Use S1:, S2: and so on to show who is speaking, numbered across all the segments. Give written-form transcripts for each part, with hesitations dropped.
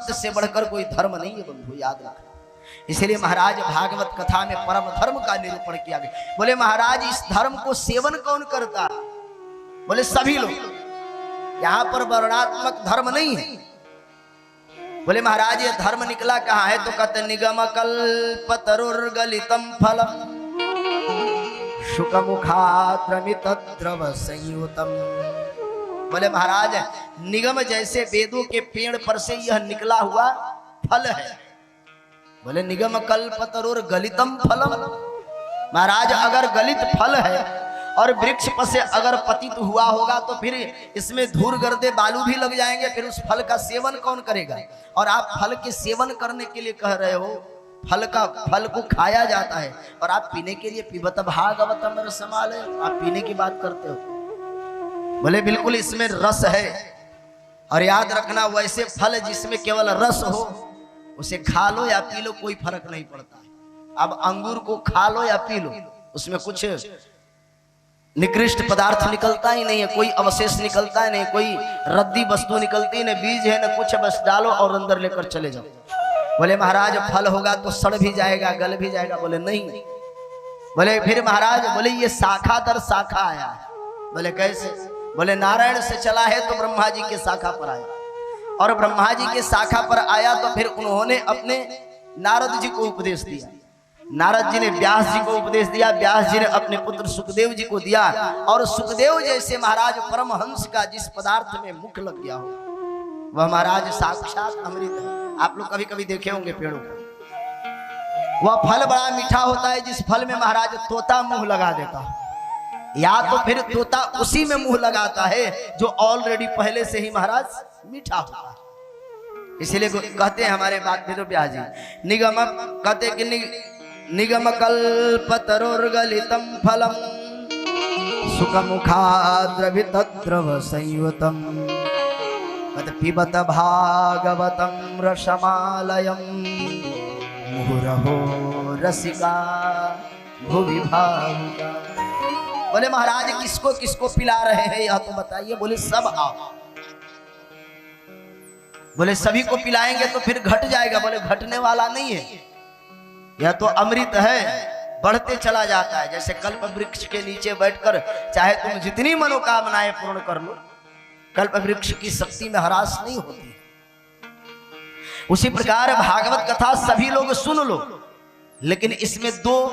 S1: सत्य से बढ़कर कोई धर्म नहीं है बंधु, याद रखना। इसलिए महाराज भागवत कथा में परम धर्म का निरूपण किया गया। बोले महाराज इस धर्म को सेवन कौन करता? बोले सभी लोग। यहाँ पर वर्णात्मक धर्म नहीं है। बोले महाराज ये धर्म निकला कहाँ है? तो कहते निगम कल्पतरुर्गलितम फलम शुकमुखाद्रमितद्रव संयुतम। बोले महाराज निगम जैसे वेदों के पेड़ पर से यह निकला हुआ फल है। बोले निगम कल्पतरुर्गलितम फलम। महाराज अगर गलित फल है और वृक्ष पर से अगर पतित हुआ होगा तो फिर इसमें धूल गर्दे बालू भी लग जाएंगे, फिर उस फल का सेवन कौन करेगा? और आप फल के सेवन करने के लिए कह रहे हो, फल को खाया जाता है और आप पीने के लिए पिबत भागवतम रसमालय, आप पीने की बात करते हो। बोले बिल्कुल इसमें रस है। और याद रखना वैसे फल जिसमें केवल रस हो उसे खा लो या पी लो कोई फर्क नहीं पड़ता। अब अंगूर को खा लो या पी लो, उसमें कुछ निकृष्ट पदार्थ निकलता ही नहीं है, कोई अवशेष निकलता ही नहीं, कोई रद्दी वस्तु निकलती न बीज है न कुछ, बस डालो और अंदर लेकर चले जाओ। बोले महाराज फल होगा तो सड़ भी जाएगा, गल भी जाएगा। बोले नहीं। बोले फिर महाराज बोले ये शाखा दर शाखा आया है। बोले कैसे? बोले नारायण से चला है तो ब्रह्मा जी के शाखा पर आया, और ब्रह्मा जी के शाखा पर आया तो फिर उन्होंने अपने नारद जी को उपदेश दिया, नारद जी ने व्यास जी को उपदेश दिया, व्यास जी ने अपने पुत्र सुखदेव जी को दिया, और सुखदेव जैसे महाराज परमहंस का जिस पदार्थ में मुख लग गया हो वह महाराज साक्षात अमृत है। आप लोग कभी कभी देखे होंगे पेड़ों को, वह फल बड़ा मीठा होता है जिस फल में महाराज तोता मुंह लगा देता है, या तो फिर तोता उसी में मुंह लगाता है जो ऑलरेडी पहले से ही महाराज मीठा होता है। इसलिए कहते हैं हमारे बात में तो व्यास जी निगम कहते कि निगम कल्पतरुर्गलितम फलम सुखमुखाद्रवितद्रव संयुतम पिबत भागवतम रसमालयम मुहुरहो रसिका भुवि भावुका। बोले महाराज किसको किसको पिला रहे हैं यह तो बताइए। बोले सब आओ। बोले सभी को पिलाएंगे तो फिर घट जाएगा। बोले घटने वाला नहीं है, यह तो अमृत है, बढ़ते चला जाता है। जैसे कल्प वृक्ष के नीचे बैठकर चाहे तुम जितनी मनोकामनाएं पूर्ण कर लो, कल्प वृक्ष की शक्ति में ह्रास नहीं होती। उसी प्रकार भागवत कथा सभी लोग सुन लो, लेकिन इसमें दो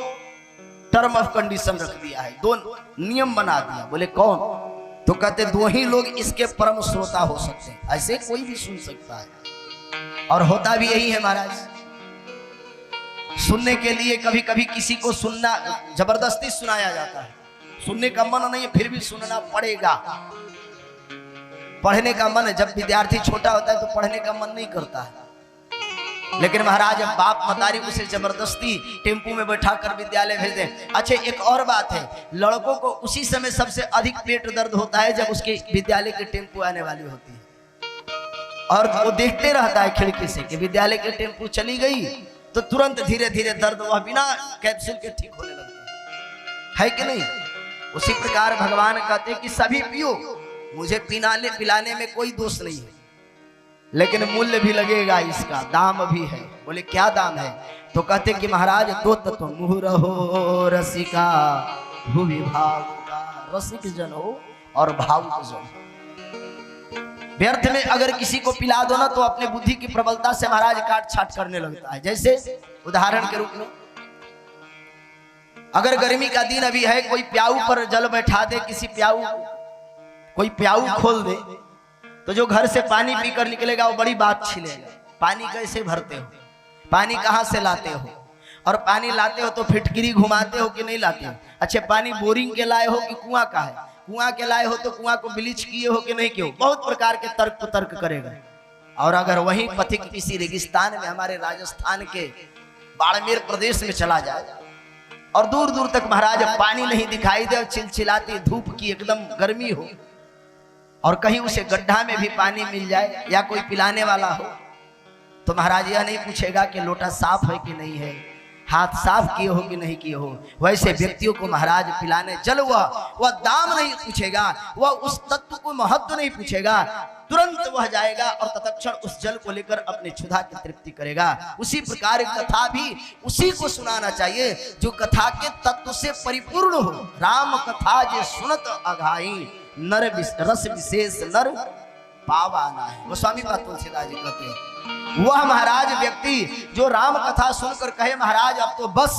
S1: टर्म ऑफ कंडीशन रख दिया है, दो नियम बना दिया। बोले कौन? तो कहते दो ही लोग इसके परम श्रोता हो सकते हैं, ऐसे कोई भी सुन सकता है। और होता भी यही है महाराज, सुनने के लिए कभी कभी किसी को सुनना जबरदस्ती सुनाया जाता है, सुनने का मन नहीं है फिर भी सुनना पड़ेगा। पढ़ने का मन है, जब विद्यार्थी छोटा होता है तो पढ़ने का मन नहीं करता है, लेकिन महाराज बाप मतारी उसे जबरदस्ती टेम्पू में बैठा कर विद्यालय भेज दे। अच्छा एक और बात है, लड़कों को उसी समय सबसे अधिक पेट दर्द होता है जब उसके विद्यालय के टेम्पू आने वाली होती है, और वो देखते रहता है खिड़की से कि विद्यालय के टेम्पू चली गई, तो तुरंत धीरे धीरे दर्द वह बिना कैप्सूल के ठीक होने लगता है कि नहीं? उसी प्रकार भगवान कहते हैं कि सभी पियो, मुझे पिलाने में कोई दोष नहीं है, लेकिन मूल्य भी लगेगा, इसका दाम भी है। बोले क्या दाम है? तो कहते कि महाराज दो तत्व, मुहुरहो रसिका भुवि भावुका, रसिक जन हो और भावुक जन हो। व्यर्थ में अगर किसी को पिला दो ना तो अपने बुद्धि की प्रबलता से महाराज काट छाट करने लगता है। जैसे उदाहरण के रूप में अगर गर्मी का दिन अभी है, कोई प्याऊ पर जल बैठा दे, किसी प्याऊ कोई प्याऊ खोल दे, तो जो घर से पानी पीकर निकलेगा वो बड़ी बात छिलेगा। पानी कैसे भरते हो, पानी कहाँ से लाते हो, और पानी लाते हो तो फिटकिरी घुमाते हो कि नहीं लाते हो? अच्छे पानी बोरिंग के लाए हो कि कुआं का है? कुआं के लाए हो तो कुआं को ब्लीच किए हो कि नहीं किए हो? बहुत प्रकार के तर्क करेगा। और अगर वही पथिक किसी रेगिस्तान में हमारे राजस्थान के बाड़मेर प्रदेश में चला जाए और दूर दूर तक महाराज पानी नहीं दिखाई दे और चिलचिलाती धूप की एकदम गर्मी हो, और कहीं उसे गड्ढा में भी पानी मिल जाए या कोई पिलाने वाला हो, तो महाराज यह नहीं पूछेगा कि लोटा साफ है कि नहीं है, हाथ साफ किए हो कि नहीं किए हो। वैसे व्यक्तियों को महाराज पिलाने जल वह दाम नहीं पूछेगा, वह उस तत्व को महत्व नहीं पूछेगा, तुरंत वह जाएगा और तत्क्षण उस जल को लेकर अपनी क्षुधा की तृप्ति करेगा। उसी प्रकार कथा भी उसी को सुनाना चाहिए जो कथा के तत्व से परिपूर्ण हो। राम कथा जे सुनत अघाई, नर रस विशेष नर पावाना है। वो स्वामी बात तुलसीदास जी कहते हैं, वह महाराज व्यक्ति जो राम कथा सुनकर कहे महाराज अब तो बस,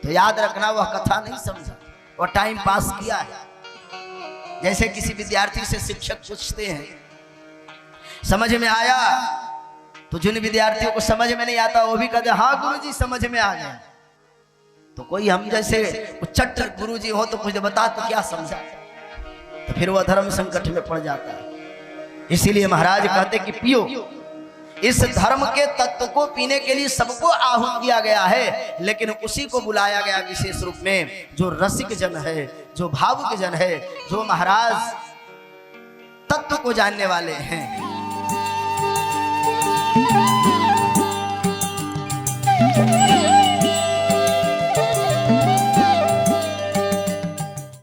S1: तो याद रखना वह कथा नहीं समझा, वह टाइम पास किया है। जैसे किसी विद्यार्थी से शिक्षक पूछते हैं समझ में आया, तो जिन विद्यार्थियों को समझ में नहीं आता वो भी कहते हाँ गुरुजी समझ में आ गया। तो कोई हम जैसे उच्चट गुरुजी हो तो मुझे बता तो क्या समझा, तो फिर वह धर्म संकट में पड़ जाता है। इसीलिए महाराज कहते कि पियो, इस धर्म के तत्व को पीने के लिए सबको आहूत किया गया है, लेकिन उसी को बुलाया गया विशेष रूप में जो रसिक जन है, जो भावुक जन है, जो महाराज तत्व को जानने वाले हैं।